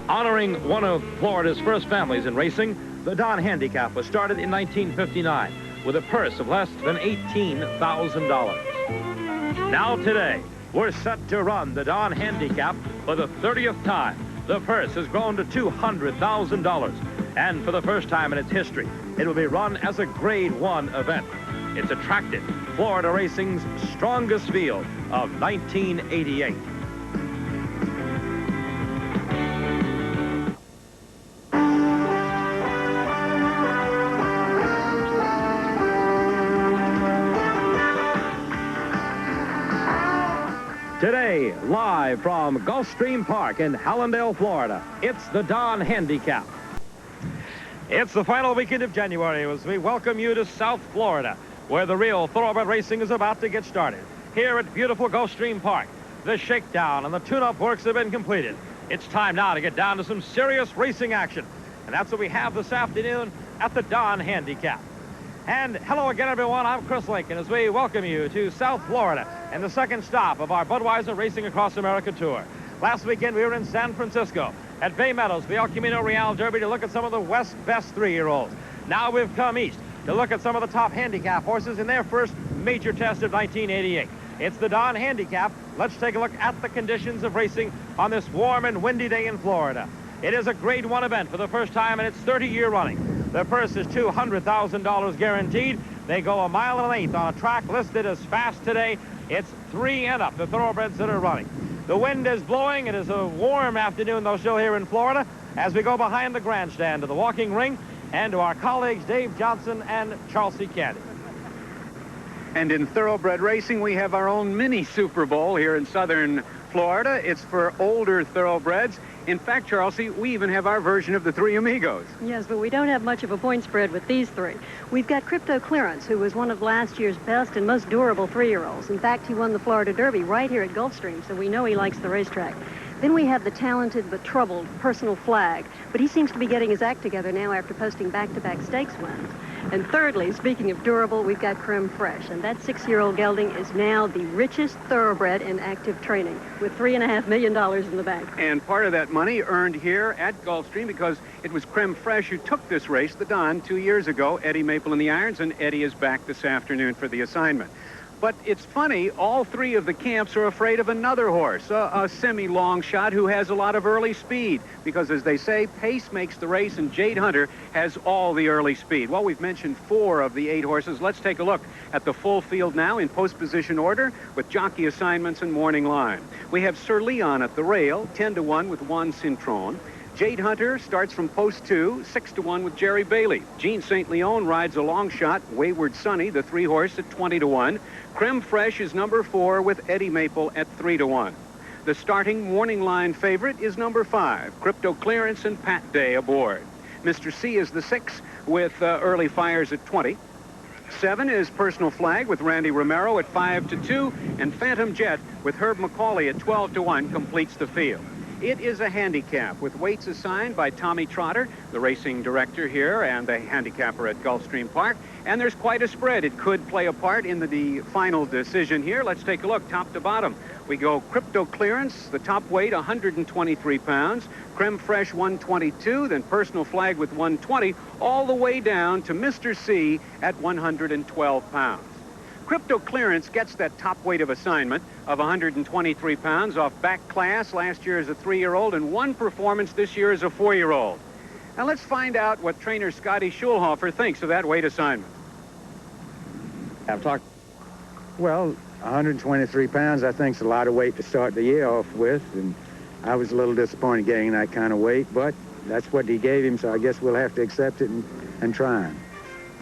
Honoring one of Florida's first families in racing, the Dawn Handicap was started in 1959 with a purse of less than $18,000. Now today, we're set to run the Dawn Handicap for the 30th time. The purse has grown to $200,000, and for the first time in its history, it will be run as a Grade 1 event. It's attracted Florida racing's strongest field of 1988. Today, live from Gulfstream Park in Hallandale, Florida, it's the Dawn Handicap. It's the final weekend of January as we welcome you to South Florida, where the real thoroughbred racing is about to get started. Here at beautiful Gulfstream Park, the shakedown and the tune-up works have been completed. It's time now to get down to some serious racing action, and that's what we have this afternoon at the Dawn Handicap. And hello again, everyone. I'm Chris Lincoln as we welcome you to South Florida and the second stop of our Budweiser Racing Across America tour. Last weekend, we were in San Francisco at Bay Meadows, the El Camino Real Derby, to look at some of the West's best three-year-olds. Now we've come east to look at some of the top handicap horses in their first major test of 1988. It's the Dawn Handicap. Let's take a look at the conditions of racing on this warm and windy day in Florida. It is a Grade 1 event for the first time in its 30-year running. The purse is $200,000 guaranteed. They go 1.1 miles on a track listed as fast today. It's 3 and up, the thoroughbreds that are running. The wind is blowing. It is a warm afternoon, though, still here in Florida, as we go behind the grandstand to the walking ring and to our colleagues Dave Johnson and Charles C. Candy. And in thoroughbred racing, we have our own mini Super Bowl here in southern Florida. It's for older thoroughbreds. In fact, Charles, we even have our version of the Three Amigos. Yes, but we don't have much of a point spread with these three. We've got Crypto Clearance, who was one of last year's best and most durable three-year-olds. In fact, he won the Florida Derby right here at Gulfstream, so we know he likes the racetrack. Then we have the talented but troubled Personal Flag, but he seems to be getting his act together now after posting back-to-back stakes wins. And thirdly, speaking of durable, we've got Creme Fraiche, and that 6-year-old gelding is now the richest thoroughbred in active training, with $3.5 million in the bank. And part of that money earned here at Gulfstream, because it was Creme Fraiche who took this race, the Donn, 2 years ago. Eddie Maple in the irons, and Eddie is back this afternoon for the assignment. But it's funny, all three of the camps are afraid of another horse, a semi-long shot who has a lot of early speed, because as they say, pace makes the race, and Jade Hunter has all the early speed. Well, we've mentioned 4 of the 8 horses. Let's take a look at the full field now in post-position order with jockey assignments and morning line. We have Sir Leon at the rail, 10-1 with Juan Cintron. Jade Hunter starts from post 2, 6-1 with Jerry Bailey. Jean St. Leon rides a long shot, Wayward Sonny, the 3-horse, at 20-1. Creme Fraiche is number 4 with Eddie Maple at 3-1. The starting morning line favorite is number 5, Crypto Clearance and Pat Day aboard. Mr. C is the 6 with Early Fires at 20. 7 is Personal Flag with Randy Romero at 5-2, and Phantom Jet with Herb McCauley at 12-1 completes the field. It is a handicap with weights assigned by Tommy Trotter, the racing director here and the handicapper at Gulfstream Park. And there's quite a spread. It could play a part in the final decision here. Let's take a look top to bottom. We go Crypto Clearance, the top weight, 123 pounds. Creme Fraiche, 122. Then Personal Flag with 120, all the way down to Mr. C at 112 pounds. Crypto Clearance gets that top weight of assignment of 123 pounds off back class last year as a 3-year-old and 1 performance this year as a 4-year-old. Now let's find out what trainer Scotty Schulhofer thinks of that weight assignment. Well, 123 pounds, I think, is a lot of weight to start the year off with, and I was a little disappointed getting that kind of weight, but that's what he gave him, so I guess we'll have to accept it and try him.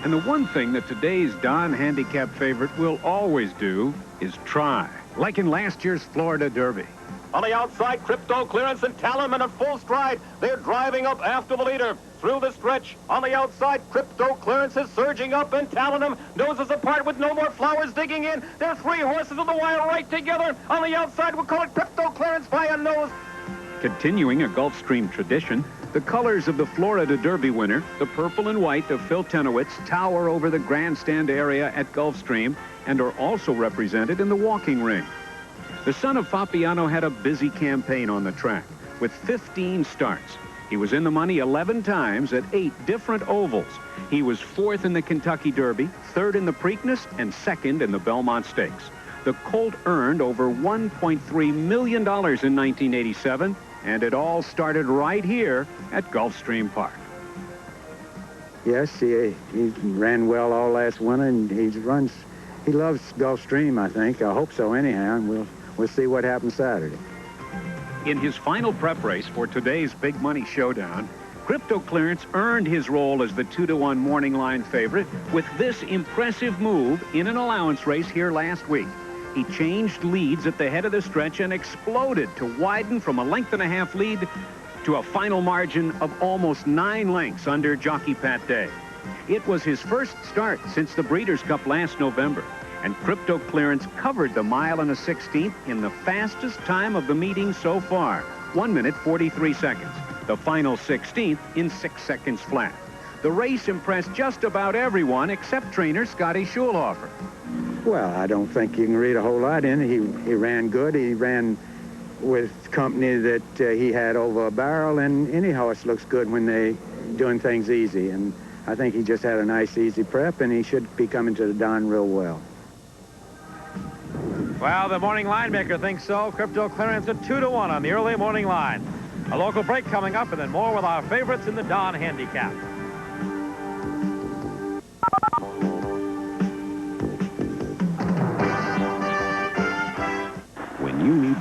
And the one thing that today's Dawn Handicap favorite will always do is try, like in last year's Florida Derby. On the outside, Crypto Clearance and Talon at full stride. They're driving up after the leader. Through the stretch, on the outside, Crypto Clearance is surging up, and Talon noses apart with No More Flowers digging in. There are 3 horses on the wire right together. On the outside, we'll call it Crypto Clearance by a nose. Continuing a Gulfstream tradition, the colors of the Florida Derby winner, the purple and white of Phil Tenowitz, tower over the grandstand area at Gulfstream and are also represented in the walking ring. The son of Fabiano had a busy campaign on the track. with 15 starts. He was in the money 11 times at 8 different ovals. He was 4th in the Kentucky Derby, 3rd in the Preakness, and 2nd in the Belmont Stakes. The colt earned over $1.3 million in 1987, and it all started right here at Gulfstream Park. Yes, he ran well all last winter, and he loves Gulfstream, I think. I hope so anyhow, and we'll see what happens Saturday. In his final prep race for today's big money showdown, Crypto Clearance earned his role as the 2-to-1 morning line favorite with this impressive move in an allowance race here last week. He changed leads at the head of the stretch and exploded to widen from a 1.5 length lead to a final margin of almost 9 lengths under Jockey Pat Day. It was his first start since the Breeders' Cup last November, and Crypto Clearance covered the 1.16 miles in the fastest time of the meeting so far, 1 minute 43 seconds. The final 16th in 6 seconds flat. The race impressed just about everyone except trainer Scotty Schulhofer. Well, I don't think you can read a whole lot in it. He ran good. He ran with company that he had over a barrel, and any horse looks good when they doing things easy. And I think he just had a nice, easy prep, and he should be coming to the Donn real well. Well, the morning line maker thinks so. Crypto Clearance at 2-to-1 on the early morning line. A local break coming up, and then more with our favorites in the Dawn Handicap. When you need...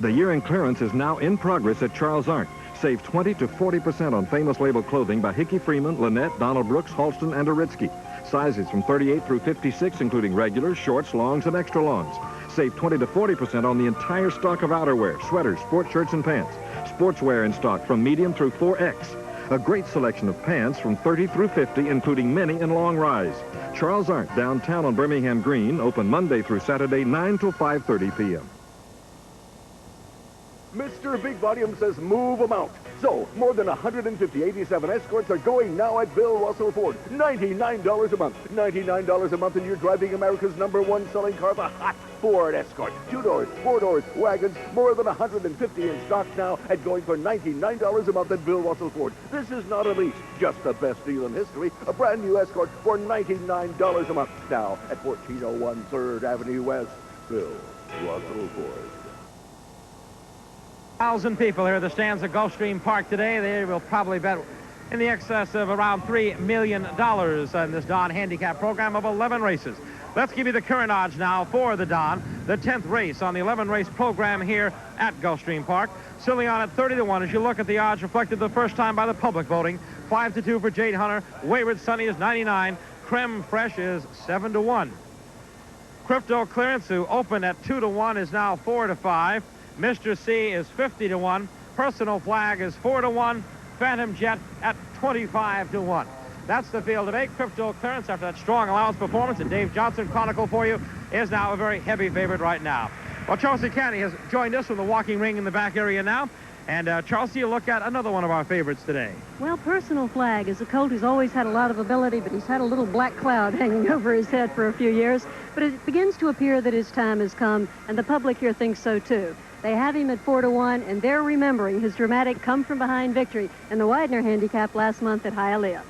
The year-end clearance is now in progress at Charles Arndt. Save 20 to 40% on famous label clothing by Hickey Freeman, Lynette, Donald Brooks, Halston, and Aritzky. Sizes from 38 through 56, including regulars, shorts, longs, and extra longs. Save 20 to 40% on the entire stock of outerwear, sweaters, sport shirts, and pants. Sportswear in stock from medium through 4X. A great selection of pants from 30 through 50, including many in long rise. Charles Arndt, downtown on Birmingham Green, open Monday through Saturday, 9 till 5:30 p.m. Mr. Big Volume says move them out. So, more than 150 87 Escorts are going now at Bill Russell Ford. $99 a month. $99 a month, and you're driving America's #1 selling car, the hot Ford Escort. 2 doors, 4 doors, wagons, more than 150 in stock now, and going for $99 a month at Bill Russell Ford. This is not a lease, just the best deal in history. A brand new Escort for $99 a month. Now at 1401 3rd Avenue West. Bill Russell Ford. 1,000 people here at the stands at Gulfstream Park today. They will probably bet in the excess of around $3 million in this Dawn Handicap program of 11 races. Let's give you the current odds now for the Dawn, the 10th race on the 11-race program here at Gulfstream Park. Silly on at 30-to-1 as you look at the odds reflected the first time by the public voting. 5-2 for Jade Hunter. Wayward Sunny is 99. Creme Fresh is 7-1. Crypto Clearance, who opened at 2-to-1, is now 4-5. Mr. C is 50-1. Personal Flag is 4-1. Phantom Jet at 25-1. That's the field of 8. Crypto Clearance, after that strong allowance performance that Dave Johnson chronicled for you, is now a very heavy favorite right now. Well, Charles Canny has joined us from the walking ring in the back area now. And, Charles, you look at another one of our favorites today. Well, Personal Flag is a colt who's always had a lot of ability, but he's had a little black cloud hanging over his head for a few years. But it begins to appear that his time has come, and the public here thinks so, too. They have him at 4-1, and they're remembering his dramatic come-from-behind victory in the Widener Handicap last month at Hialeah.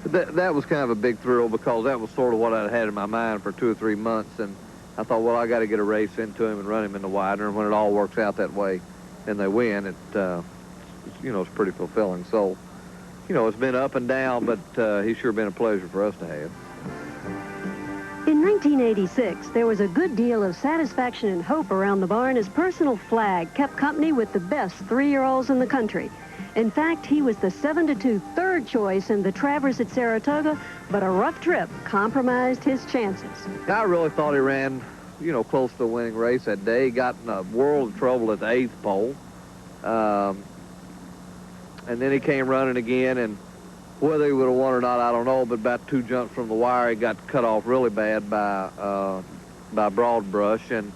That was kind of a big thrill because that was sort of what I had in my mind for 2 or 3 months, and I thought, well, I got to get a race into him and run him in the Widener, and when it all works out that way and they win, it's pretty fulfilling. So, it's been up and down, but he's sure been a pleasure for us to have. In 1986, there was a good deal of satisfaction and hope around the barn as Personal Flag kept company with the best 3-year-olds in the country. In fact, he was the 7-2 third choice in the Travers at Saratoga, but a rough trip compromised his chances. I really thought he ran, close to a winning race that day. He got in a world of trouble at the 8th pole. And then he came running again, and whether he would have won or not, I don't know, but about 2 jumps from the wire, he got cut off really bad by Broad Brush, and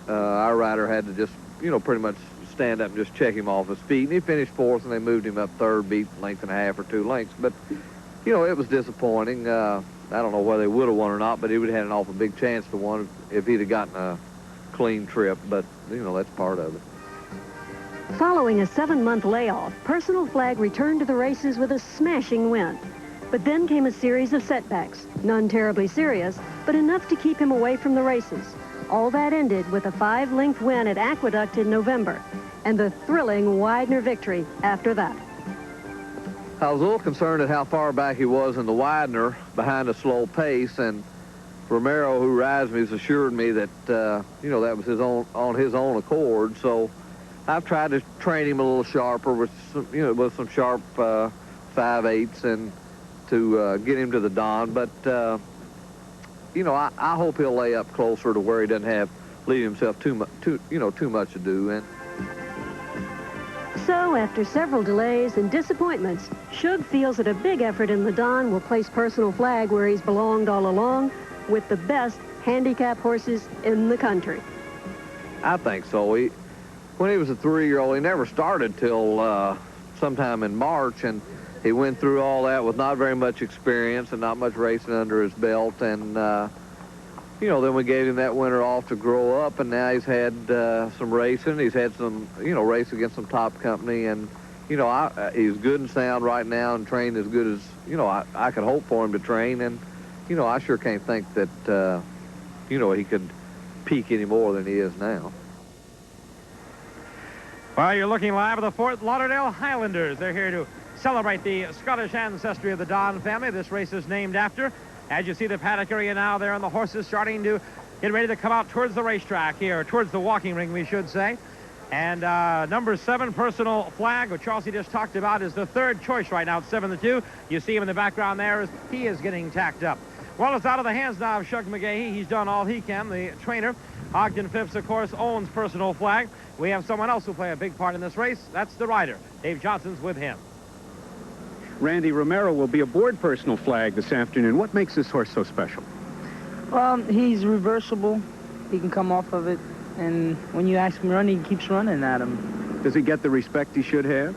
our rider had to just, pretty much stand up and just check him off his feet. And he finished 4th, and they moved him up 3rd, beat 1.5 lengths or 2 lengths. But, it was disappointing. I don't know whether he would have won or not, but he would have had an awful big chance to win if he'd have gotten a clean trip. But that's part of it. Following a 7-month layoff, Personal Flag returned to the races with a smashing win. But then came a series of setbacks, none terribly serious, but enough to keep him away from the races. All that ended with a 5-length win at Aqueduct in November, and the thrilling Widener victory after that. I was a little concerned at how far back he was in the Widener behind a slow pace, and Romero, who rides me, has assured me that, that was on his own accord. So I've tried to train him a little sharper with some sharp 5/8s and to get him to the Donn. But, I hope he'll lay up closer to where he doesn't leave himself too much to do. And so, after several delays and disappointments, Shug feels that a big effort in the Donn will place Personal Flag where he's belonged all along, with the best handicap horses in the country. I think so. When he was a 3-year-old, he never started till sometime in March, and he went through all that with not very much experience and not much racing under his belt. And, then we gave him that winter off to grow up, and now he's had some racing. He's had some, race against some top company, and, he's good and sound right now and trained as good as, I could hope for him to train. And, I sure can't think that, he could peak any more than he is now. Well, you're looking live at the Fort Lauderdale Highlanders. They're here to celebrate the Scottish ancestry of the Donn family. This race is named after. As you see the paddock area now there, and the horses starting to get ready to come out towards the racetrack here, towards the walking ring, we should say. And number 7, Personal Flag, which Chelsea just talked about, is the 3rd choice right now at 7-2. You see him in the background there as he is getting tacked up. Well, it's out of the hands now of Shug McGahee. He's done all he can. The trainer, Ogden Phipps, of course, owns Personal Flag. We have someone else who play a big part in this race. That's the rider. Dave Johnson's with him. Randy Romero will be aboard Personal Flag this afternoon. What makes this horse so special? He's reversible. He can come off of it, and when you ask him to run, he keeps running at him. Does he get the respect he should have?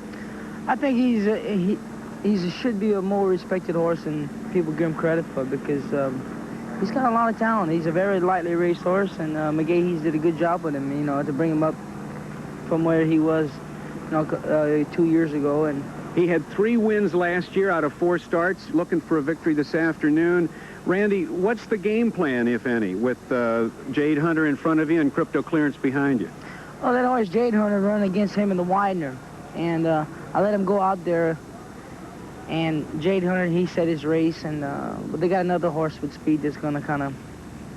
I think he should be a more respected horse than people give him credit for, because he's got a lot of talent. He's a very lightly raced horse, and McGahee's did a good job with him, to bring him up from where he was, 2 years ago. And he had 3 wins last year out of 4 starts, looking for a victory this afternoon. Randy, what's the game plan, if any, with Jade Hunter in front of you and Crypto Clearance behind you? Well, that horse Jade Hunter run against him in the Widener, and I let him go out there. And Jade Hunter, he set his race, and but they got another horse with speed that's going to kind of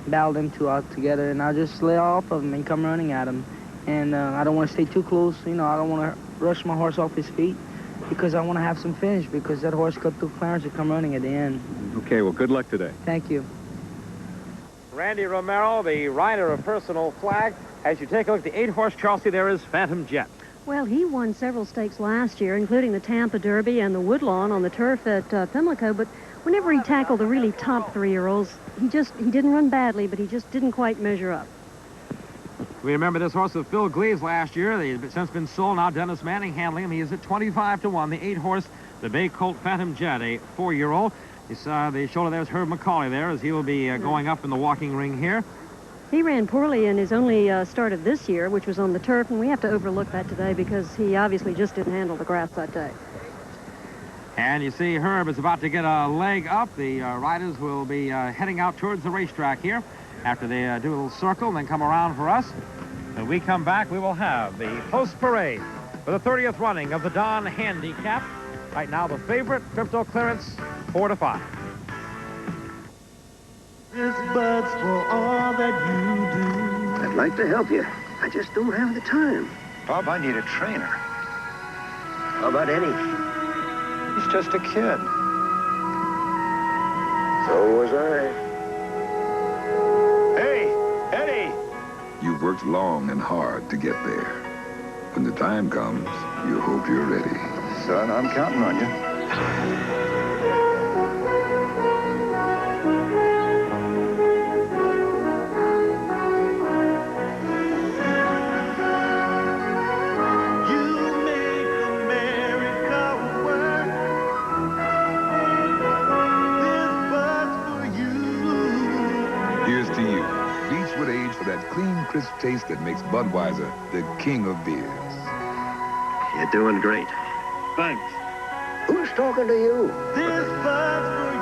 battle them two out together, and I'll just lay off of him and come running at him. And I don't want to stay too close. I don't want to rush my horse off his feet, because I want to have some finish, because that horse cut through clearance and come running at the end. Okay, well, good luck today. Thank you. Randy Romero, the rider of Personal Flag. As you take a look at the 8-horse Chelsea, there is Phantom Jet. Well, he won several stakes last year, including the Tampa Derby and the Woodlawn on the turf at Pimlico, but whenever he tackled the really top 3-year-olds, he didn't run badly, but he just didn't quite measure up. We remember this horse with Phil Gleaves last year. They've since been sold. Now Dennis Manning handling him. He is at 25-1. The 8-horse, the Bay Colt Phantom Jet, a 4-year-old. You saw the shoulder there's Herb McCauley there, as he will be going up in the walking ring here. He ran poorly in his only start of this year, which was on the turf, and we have to overlook that today because he obviously just didn't handle the grass that day. And you see Herb is about to get a leg up. The riders will be heading out towards the racetrack here after they do a little circle and then come around for us. When we come back, we will have the post parade for the 30th running of the Dawn Handicap. Right now, the favorite, Crypto Clearance, 4-5. This bud's for all that you do. I'd like to help you. I just don't have the time. Bob, I need a trainer. How about Eddie? He's just a kid. So was I. Hey, Eddie! You've worked long and hard to get there. When the time comes, you hope you're ready. Son, I'm counting on you. That clean, crisp taste that makes Budweiser the king of beers. You're doing great. Thanks. Who's talking to you? This Bud's for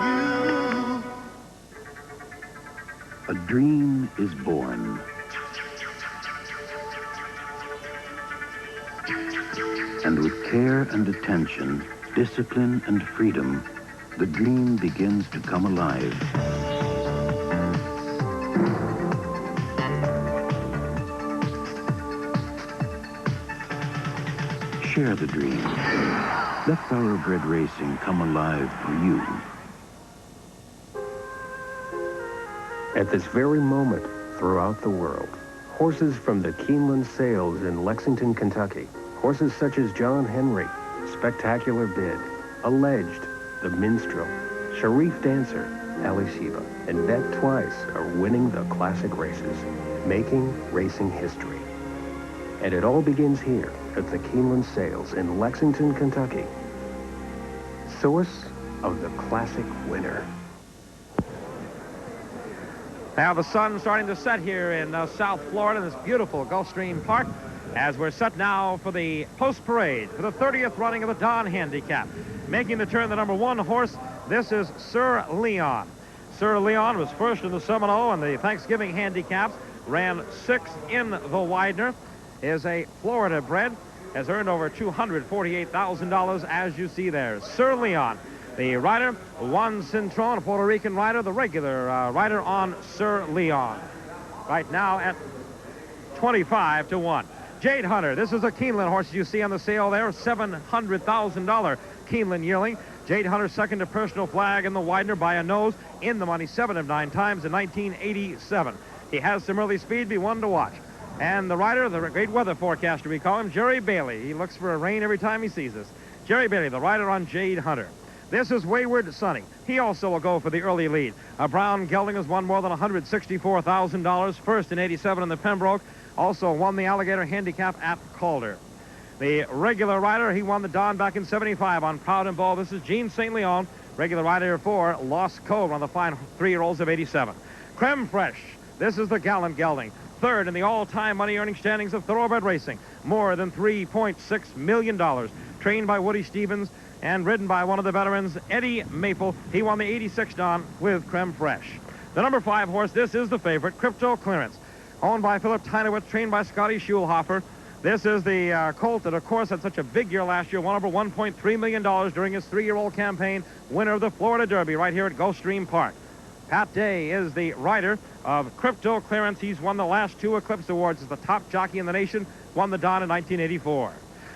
you. A dream is born. And with care and attention, discipline and freedom, the dream begins to come alive. Share the dream. Let thoroughbred racing come alive for you. At this very moment, throughout the world, horses from the Keeneland sales in Lexington, Kentucky, horses such as John Henry, Spectacular Bid, Alleged, The Minstrel, Sharif Dancer, Ali Sheba, and Bet Twice are winning the classic races, making racing history. And it all begins here at the Keeneland sales in Lexington, Kentucky. Source of the classic winner. Now the sun's starting to set here in South Florida, this beautiful Gulfstream Park, as we're set now for the post-parade for the 30th running of the Dawn Handicap. Making the turn, the number 1 horse, this is Sir Leon. Sir Leon was first in the Seminole and the Thanksgiving Handicaps, ran 6th in the Widener, is a Florida bred, has earned over $248,000, as you see there. Sir Leon, the rider, Juan Cintron, a Puerto Rican rider, the regular rider on Sir Leon. Right now at 25 to 1. Jade Hunter, this is a Keeneland horse you see on the sale there, $700,000 Keeneland yearling. Jade Hunter second to Personal Flag in the Widener by a nose, in the money 7 of 9 times in 1987. He has some early speed, be one to watch. And the rider, the great weather forecaster we call him, Jerry Bailey. He looks for a rain every time he sees us. Jerry Bailey, the rider on Jade Hunter. This is Wayward Sonny. He also will go for the early lead. A brown gelding has won more than $164,000, first in 87 in the Pembroke. Also won the Alligator Handicap at Calder. The regular rider, he won the Donn back in 75 on Proud and Bold. This is Gene St. Leon, regular rider for Lost Cove, one of the fine 3-year-olds of 87. Creme Fresh, this is the gallant gelding. Third in the all-time money-earning standings of thoroughbred racing. More than $3.6 million. Trained by Woody Stevens and ridden by one of the veterans, Eddie Maple. He won the 86 Donn with Creme Fresh. The number 5 horse, this is the favorite, Crypto Clearance. Owned by Philip Tynowitz, trained by Scotty Schulhofer. This is the colt that, of course, had such a big year last year, won over $1.3 million during his 3-year-old campaign, winner of the Florida Derby right here at Gulfstream Park. Pat Day is the rider of Crypto Clearance. He's won the last 2 Eclipse Awards as the top jockey in the nation, won the Donn in 1984.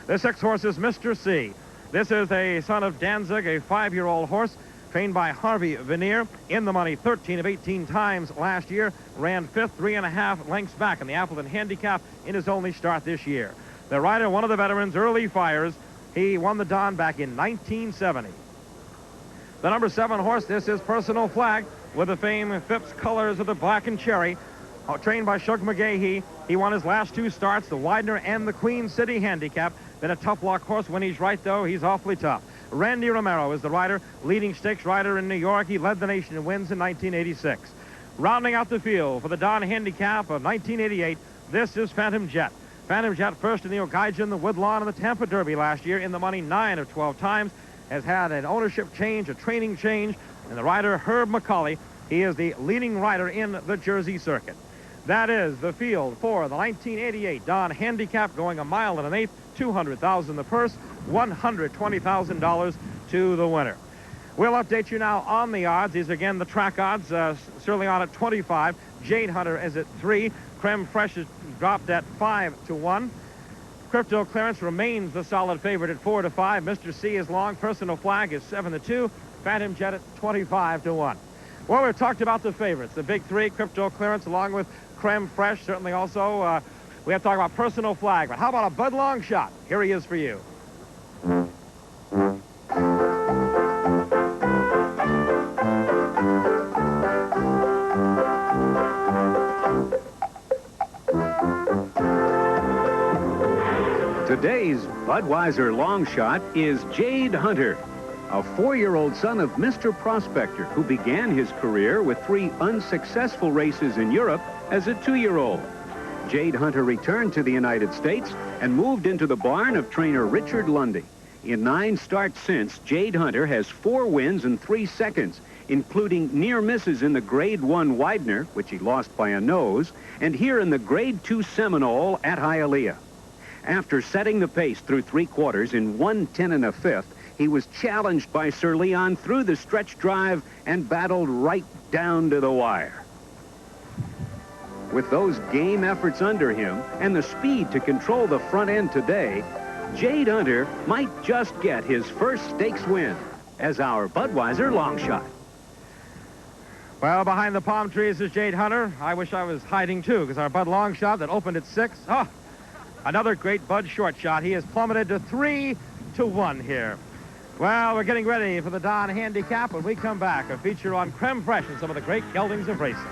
The 6th horse is Mr. C. This is a son of Danzig, a 5-year-old horse, trained by Harvey Veneer, in the money 13 of 18 times last year, ran 5th, 3.5 lengths back in the Appleton Handicap in his only start this year. The rider, one of the veterans, Early Fires, he won the Donn back in 1970. The number 7 horse, this is Personal Flag, with the famed Phipps colors of the black and cherry, trained by Shug McGahee. He won his last 2 starts, the Widener and the Queen City Handicap. Been a tough luck horse. When he's right, though, he's awfully tough. Randy Romero is the rider, leading stakes rider in New York. He led the nation in wins in 1986. Rounding out the field for the Dawn Handicap of 1988, this is Phantom Jet. Phantom Jet first in the Ogeigen, the Woodlawn, and the Tampa Derby last year, in the money 9 of 12 times, has had an ownership change, a training change, and the rider, Herb McCauley, he is the leading rider in the Jersey circuit. That is the field for the 1988 Dawn Handicap, going 1 1/8 miles, $200,000 the purse, $120,000 to the winner. We'll update you now on the odds. These are again the track odds. Sir Leon at 25. Jade Hunter is at 3. Creme Fresh is dropped at 5 to 1. Crypto Clearance remains the solid favorite at 4 to 5. Mr. C is long. Personal Flag is 7 to 2. Phantom Jet at 25 to 1. Well, we've talked about the favorites, the big 3, Crypto Clearance, along with Creme Fresh. Certainly also, we have to talk about Personal Flag. But how about a Bud Longshot? Here he is for you. Today's Budweiser Longshot is Jade Hunter, a 4-year-old son of Mr. Prospector, who began his career with 3 unsuccessful races in Europe as a 2-year-old. Jade Hunter returned to the United States and moved into the barn of trainer Richard Lundy. In 9 starts since, Jade Hunter has 4 wins and 3 seconds, including near misses in the Grade 1 Widener, which he lost by a nose, and here in the Grade 2 Seminole at Hialeah. After setting the pace through 3 quarters in 1:10 1/5, he was challenged by Sir Leon through the stretch drive and battled right down to the wire. With those game efforts under him and the speed to control the front end today, Jade Hunter might just get his first stakes win as our Budweiser long shot. Well, behind the palm trees is Jade Hunter. I wish I was hiding, too, because our Bud long shot that opened at 6. Oh, another great Bud short shot. He has plummeted to 3-1 here. Well, we're getting ready for the Dawn Handicap. When we come back, a feature on creme fraiche and some of the great geldings of racing.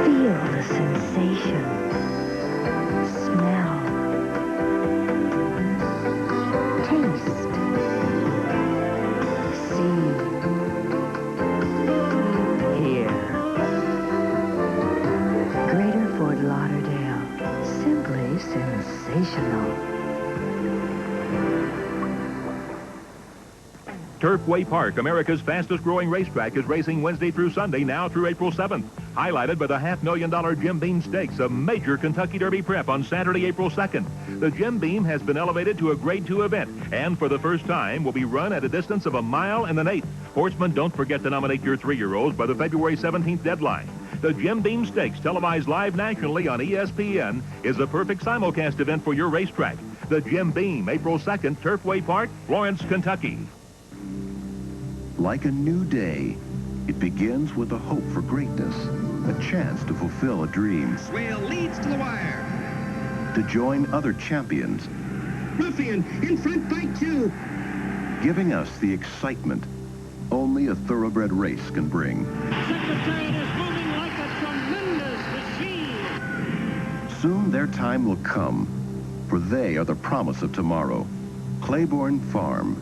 Feel the sensation. Smell. Taste. See. Hear. Greater Fort Lauderdale. Simply sensational. Turfway Park, America's fastest-growing racetrack, is racing Wednesday through Sunday, now through April 7th. Highlighted by the $500,000 Jim Beam Stakes, a major Kentucky Derby prep on Saturday, April 2nd. The Jim Beam has been elevated to a Grade 2 event, and for the first time will be run at a distance of 1 1/8 miles. Horsemen, don't forget to nominate your 3-year-olds by the February 17th deadline. The Jim Beam Stakes, televised live nationally on ESPN, is a perfect simulcast event for your racetrack. The Jim Beam, April 2nd, Turfway Park, Florence, Kentucky. Like a new day, it begins with a hope for greatness, a chance to fulfill a dream. Swale leads to the wire. To join other champions. Ruffian in front by 2. Giving us the excitement only a thoroughbred race can bring. Secretariat is moving like a tremendous machine. Soon their time will come, for they are the promise of tomorrow. Claiborne Farm.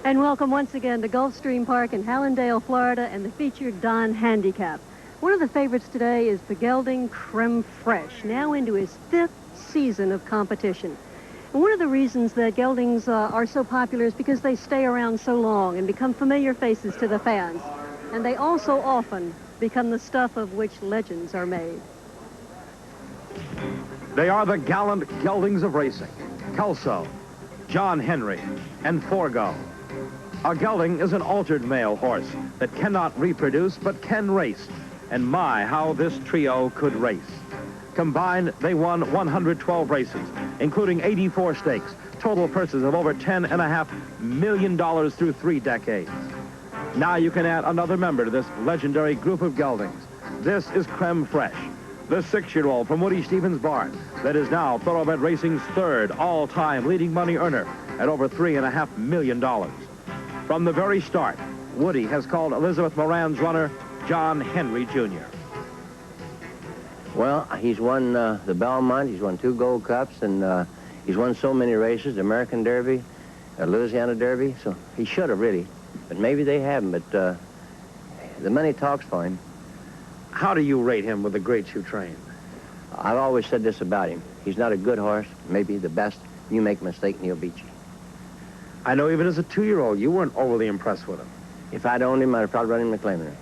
And welcome once again to Gulfstream Park in Hallandale, Florida, and the featured Dawn Handicap. One of the favorites today is the gelding Creme Fraiche, now into his 5th season of competition. And one of the reasons that geldings are so popular is because they stay around so long and become familiar faces to the fans. And they also often become the stuff of which legends are made. They are the gallant geldings of racing. Kelso, John Henry, and Forgo. A gelding is an altered male horse that cannot reproduce but can race. And my, how this trio could race. Combined, they won 112 races, including 84 stakes, total purses of over $10.5 million through 3 decades. Now you can add another member to this legendary group of geldings. This is Creme Fraiche, the 6-year-old from Woody Stevens' barn that is now thoroughbred racing's 3rd all-time leading money earner at over $3.5 million. From the very start, Woody has called Elizabeth Moran's runner John Henry Jr. Well, he's won the Belmont, he's won 2 Gold Cups, and he's won so many races, American Derby, Louisiana Derby, so he should have really, but maybe they haven't, but the money talks for him. How do you rate him with the greats you train? I've always said this about him. He's not a good horse, maybe the best. You make a mistake and he'll beat you. I know even as a 2-year-old, you weren't overly impressed with him. If I'd owned him, I'd have probably run him in the claiming race.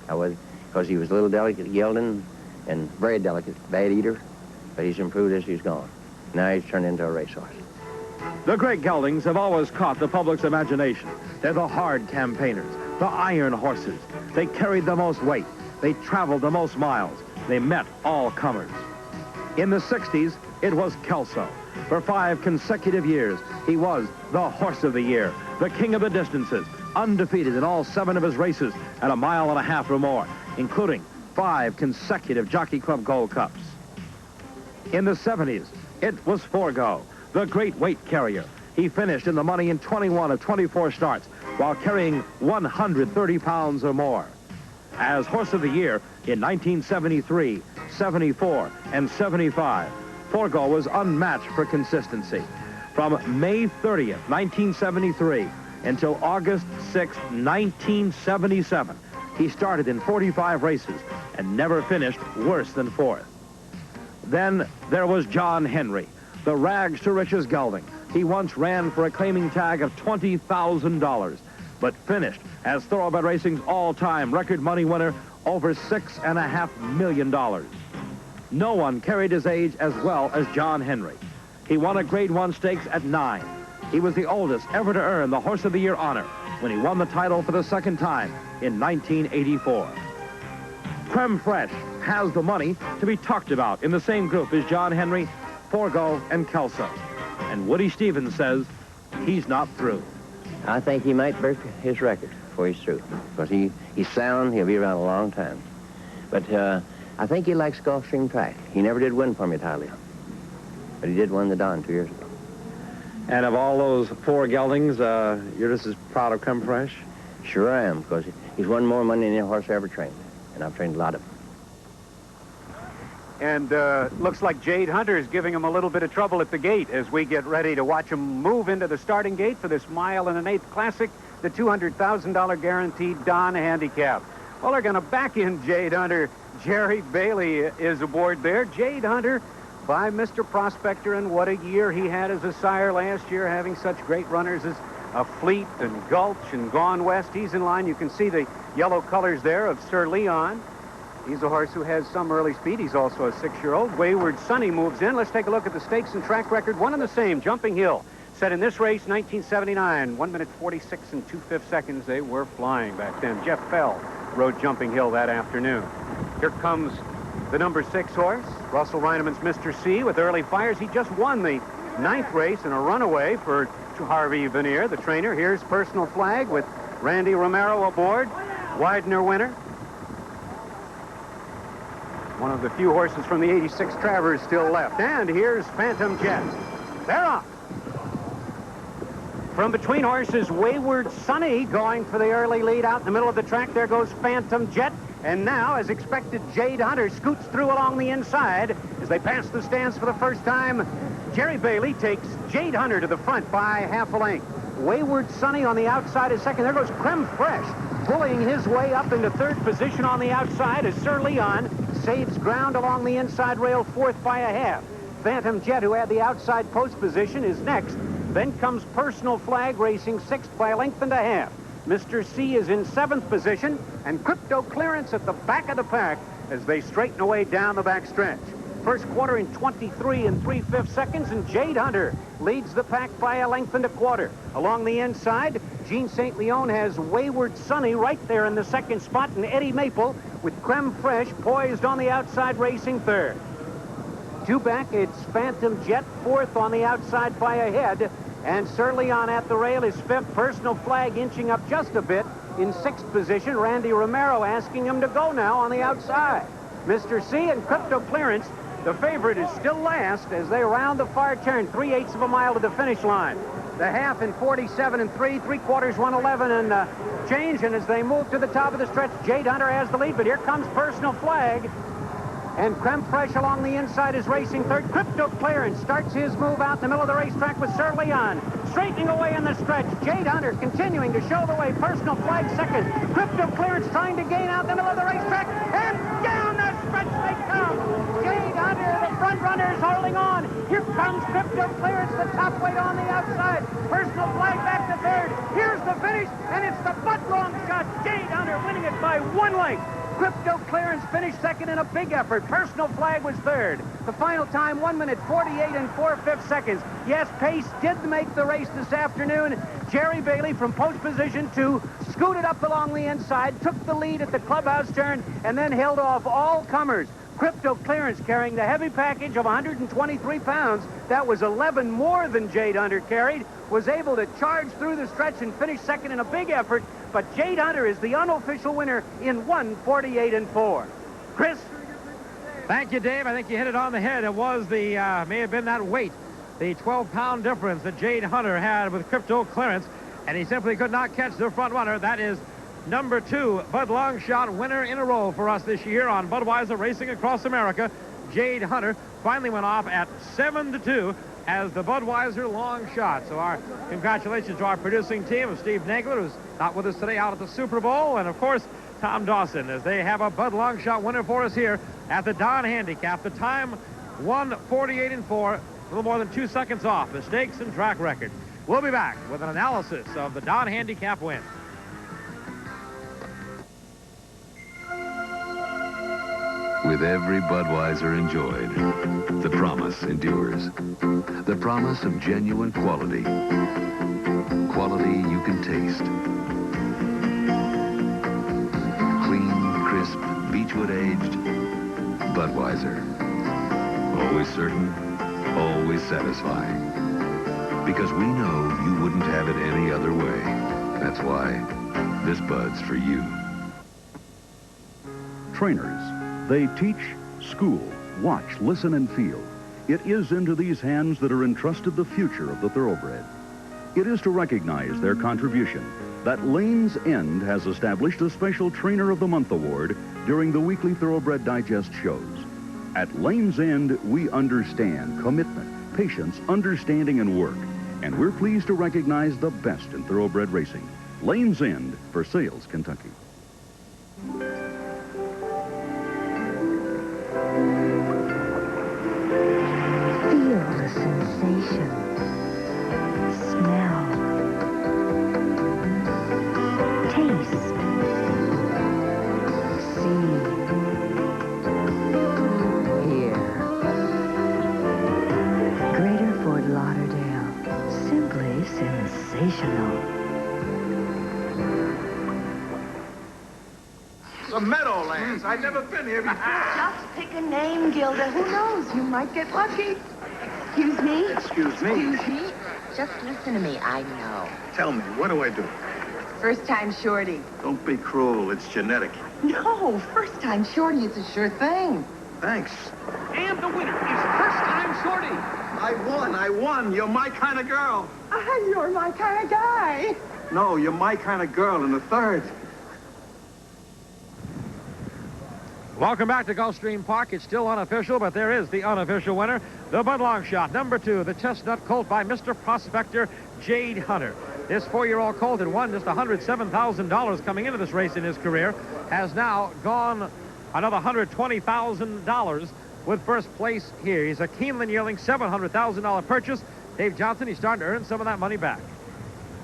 I was, because he was a little delicate gelding and very delicate, bad eater, but he's improved as he's gone. Now he's turned into a racehorse. The great geldings have always caught the public's imagination. They're the hard campaigners, the iron horses. They carried the most weight. They traveled the most miles. They met all comers. In the 60s, it was Kelso. For 5 consecutive years, he was the horse of the year, the king of the distances, undefeated in all 7 of his races at 1.5 miles or more, including 5 consecutive Jockey Club Gold Cups. In the 70s, it was Forgo, the great weight carrier. He finished in the money in 21 of 24 starts while carrying 130 pounds or more. As horse of the year in 1973, 74, and 75, Forgo was unmatched for consistency. From May 30th, 1973, until August 6th, 1977, he started in 45 races and never finished worse than 4th. Then there was John Henry, the rags to riches gelding. He once ran for a claiming tag of $20,000, but finished as Thoroughbred Racing's all-time record money winner, over $6.5 million. No one carried his age as well as John Henry. He won a Grade 1 stakes at 9. He was the oldest ever to earn the Horse of the Year honor when he won the title for the second time in 1984. Creme Fraiche has the money to be talked about in the same group as John Henry, Forgo, and Kelso. And Woody Stevens says he's not through. I think he might break his record before he's through, because he's sound. He'll be around a long time. But I think he likes Gulfstream track. He never did win for me, Italia, but he did win the Donn 2 years ago. And of all those 4 geldings, you're just as proud of Creme Fraiche? Sure I am, because he's won more money than any horse I ever trained, and I've trained a lot of them. And looks like Jade Hunter is giving him a little bit of trouble at the gate as we get ready to watch him move into the starting gate for this 1 1/8 Classic, the $200,000 guaranteed Dawn Handicap. Well, they're going to back in Jade Hunter. Jerry Bailey is aboard there. Jade Hunter by Mr. Prospector, and what a year he had as a sire last year, having such great runners as Fleet and Gulch and Gone West. He's in line. You can see the yellow colors there of Sir Leon. He's a horse who has some early speed. He's also a 6-year-old. Wayward Sonny moves in. Let's take a look at the stakes and track record. One and the same. Jumping Hill set in this race, 1979. 1 minute 46 2/5 seconds. They were flying back then. Jeff Fell rode Jumping Hill that afternoon. Here comes the number 6 horse, Russell Reinemann's Mr. C, with early fires. He just won the 9th race in a runaway for Harvey Veneer, the trainer. Here's Personal Flag with Randy Romero aboard. Widener winner. One of the few horses from the 86 Travers still left. And here's Phantom Jet. They're off. From between horses, Wayward Sonny going for the early lead out in the middle of the track. There goes Phantom Jet. And now, as expected, Jade Hunter scoots through along the inside. As they pass the stands for the first time, Jerry Bailey takes Jade Hunter to the front by half a length. Wayward Sonny on the outside is second. There goes Creme Fraiche, bullying his way up into 3rd position on the outside as Sir Leon saves ground along the inside rail, 4th by a half. Phantom Jet, who had the outside post position, is next. Then comes Personal Flag, racing 6th by a length and a half. Mr. C is in 7th position, and Crypto Clearance at the back of the pack as they straighten away down the back stretch. First quarter in 23 3/5 seconds, and Jade Hunter leads the pack by a length and a quarter. Along the inside, Gene St. Leon has Wayward Sonny right there in the 2nd spot, and Eddie Maple with Creme Fraiche poised on the outside, racing 3rd. 2 back, it's Phantom Jet 4th on the outside by a head, and Sir Leon at the rail is 5th. Personal Flag inching up just a bit in 6th position. Randy Romero asking him to go now on the outside. Mr. C and Crypto Clearance, the favorite, is still last as they round the far turn, 3/8 of a mile to the finish line. The half in 47 3/3, 111 and change, and as they move to the top of the stretch, Jade Hunter has the lead, but here comes Personal Flag. And Creme Fraiche along the inside is racing 3rd. Crypto Clearance starts his move out in the middle of the racetrack with Sir Leon. Straightening away in the stretch. Jade Hunter continuing to show the way. Personal Flag 2nd. Crypto Clearance trying to gain out in the middle of the racetrack. And down the stretch they come. Jade Hunter, the front runner, is holding on. Here comes Crypto Clearance, the top weight on the outside. Personal Flag back to 3rd. Here's the finish, and it's the butt long shot. Jade Hunter winning it by 1 length. Crypto Clearance finished 2nd in a big effort. Personal Flag was 3rd. The final time, 1 minute 48 4/5 seconds. Yes, pace did make the race this afternoon. Jerry Bailey from post position 2 scooted up along the inside, took the lead at the clubhouse turn, and then held off all comers. Crypto Clearance carrying the heavy package of 123 pounds. That was 11 more than Jade Hunter carried. Was able to charge through the stretch and finish 2nd in a big effort. But Jade Hunter is the unofficial winner in 1:48 4. Chris? Thank you, Dave. I think you hit it on the head. It was the, may have been that weight, the 12-pound difference that Jade Hunter had with Crypto Clearance, and he simply could not catch the front runner. That is number 2, Bud Longshot, winner in a row for us this year on Budweiser Racing Across America. Jade Hunter finally went off at 7-2 as the Budweiser long shot. So our congratulations to our producing team of Steve Nagler, who's not with us today out at the Super Bowl, and of course Tom Dawson, as they have a Bud long shot winner for us here at the Dawn Handicap. The time 1:48.4, a little more than 2 seconds off the stakes and track record. We'll be back with an analysis of the Dawn Handicap win. With every Budweiser enjoyed, the promise endures. The promise of genuine quality. Quality you can taste. Clean, crisp, Beechwood aged Budweiser. Always certain, always satisfying. Because we know you wouldn't have it any other way. That's why this Bud's for you. Trainers. They teach, school, watch, listen, and feel. It is into these hands that are entrusted the future of the thoroughbred. It is to recognize their contribution that Lane's End has established a special Trainer of the Month award during the weekly Thoroughbred Digest shows. At Lane's End, we understand commitment, patience, understanding, and work. And we're pleased to recognize the best in thoroughbred racing. Lane's End for Sales, Kentucky. Sensation, smell, taste, see, hear. Greater Fort Lauderdale, simply sensational. The Meadowlands. I've never been here before. Just pick a name, Gilda. Who knows? You might get lucky. Excuse me? Excuse me? Excuse me? Just listen to me. I know. Tell me, what do I do? First time shorty. Don't be cruel. It's genetic. No, first time shorty is a sure thing. Thanks. And the winner is first time shorty. I won. You're my kind of girl. You're my kind of guy. No, you're my kind of girl in the third. Welcome back to Gulfstream Park. It's still unofficial, but there is the unofficial winner, the Bud Long Shot, number 2, the Chestnut Colt by Mr. Prospector Jade Hunter. This 4-year-old colt had won just $107,000 coming into this race in his career, has now gone another $120,000 with first place here. He's a Keeneland yearling, $700,000 purchase. Dave Johnson, he's starting to earn some of that money back.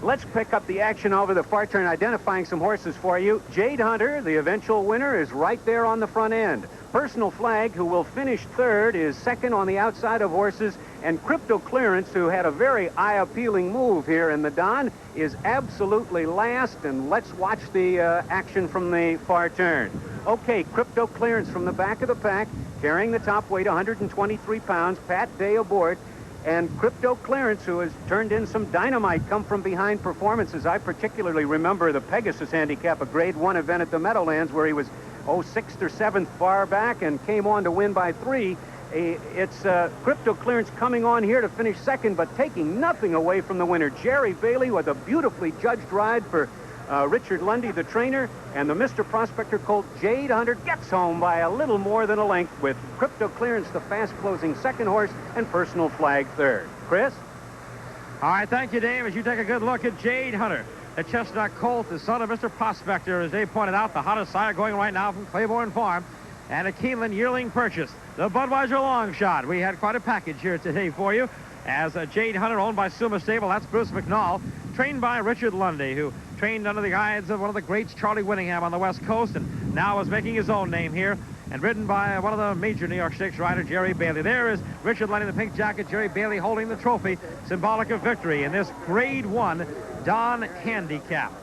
Let's pick up the action over the far turn, identifying some horses for you. Jade Hunter, the eventual winner, is right there on the front end. Personal Flag, who will finish third, is second on the outside of horses. And Crypto Clearance, who had a very eye-appealing move here in the Donn, is absolutely last. And let's watch the action from the far turn. Okay, Crypto Clearance from the back of the pack, carrying the top weight, 123 pounds. Pat Day aboard. And Crypto Clearance, who has turned in some dynamite come-from-behind performances. I particularly remember the Pegasus Handicap, a Grade 1 event at the Meadowlands, where he was, 6th or 7th far back and came on to win by 3. It's Crypto Clearance coming on here to finish second, but taking nothing away from the winner. Jerry Bailey with a beautifully judged ride for Richard Lundy, the trainer, and the Mr. Prospector colt Jade Hunter gets home by a little more than a length with Crypto Clearance, the fast-closing second horse, and Personal Flag third. Chris? All right, thank you, Dave, as you take a good look at Jade Hunter. The Chestnut Colt, the son of Mr. Prospector, as Dave pointed out, the hottest sire going right now from Claiborne Farm, and a Keeneland yearling purchase. The Budweiser Long Shot. We had quite a package here today for you. As Jade Hunter, owned by Suma Stable, that's Bruce McNall, trained by Richard Lundy, who trained under the guides of one of the greats, Charlie Whittingham, on the West Coast, and now is making his own name here, and ridden by one of the major New York Stakes rider, Jerry Bailey. There is Richard Lundy in the pink jacket, Jerry Bailey holding the trophy, symbolic of victory in this Grade 1 Dawn Handicap.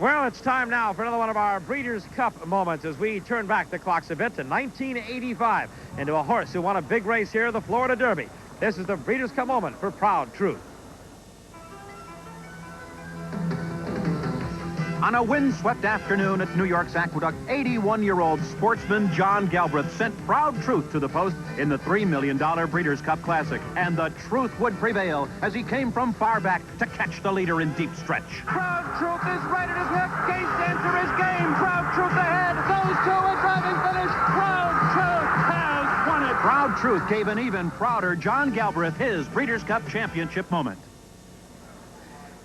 Well, it's time now for another one of our Breeders' Cup moments as we turn back the clocks a bit to 1985 into a horse who won a big race here, the Florida Derby. This is the Breeders' Cup moment for Proud Truth. On a windswept afternoon at New York's Aqueduct, 81-year-old sportsman John Galbraith sent Proud Truth to the post in the $3 million Breeders' Cup Classic. And the truth would prevail as he came from far back to catch the leader in deep stretch. Proud Truth is right at his hip. Gate Dancer is game. Proud Truth ahead. Those two are driving finish. Proud Truth has won it. Proud Truth gave an even prouder John Galbraith his Breeders' Cup Championship moment.